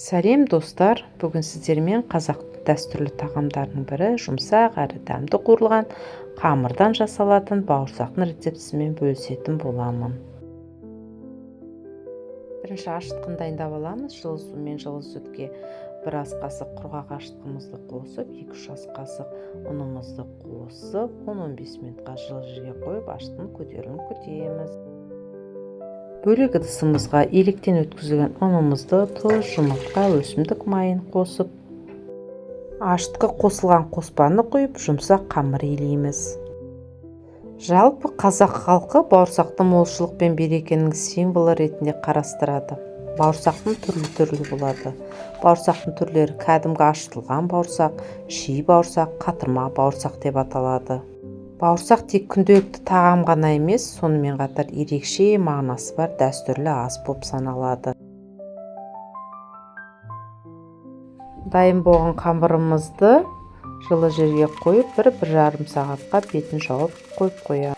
Сәлем достар, бүгін сіздермен қазақ дәстүрлі тағамдарының бірі жұмсақ әрі дәмді қуырылған қамырдан жасалатын бауырсақтың рецептісімен бөлісетін боламын. Бірінші ашытқын дайындап аламыз. Жылы су мен жылы сүтке 1 ас қасық құрғақ ашытқымызды қосып, 2-3 ас қасық ұнымызды қосып, 10-15 минутқа жылы жерге қойып, ашытқының көтеруін күтеміз. Бөлек ыдысымызға електен өткізілген ұнымызды, тұз, жұмыртқа, өсімдік майын қосып, ашытқы қосылған қоспаны құйып, жұмсақ қамыр илейміз. Жалпы қазақ халқы бауырсақты молшылық пен берекенің символы ретінде қарастырады. Бауырсақтың түрлі болады. Бауырсақтың түрлері кәдімгі ашытылған бауырсақ, ши бауырсақ, қатырма бауырсақ деп аталады. Бауырсақ тек күнделікті тағам ғана емес, сонымен қатар ерекше мағынасы бар дәстүрлі ас болып саналады. Дайын болған қамырымызды жылы жерге қойып, 1-1,5 сағатқа бетін жауып қойып қоямыз.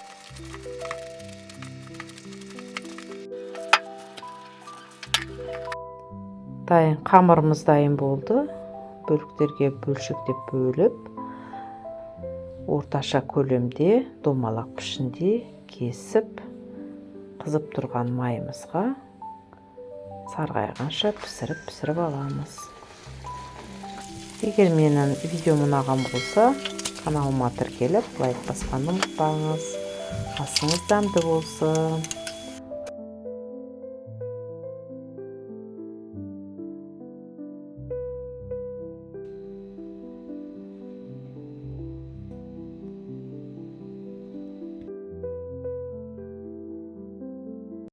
Қамырымыз дайын болды. Бөліктерге бөлшектеп бөліп, орташа көлемде домалақ пішінде кесіп, қызып тұрған майымызға сарғайғанша пісіріп аламыз. Егер менің видеом ұнаған болса, каналыма тіркеліп, лайк басқанды ұмытпаңыз. Асыңыз дәмді болсын.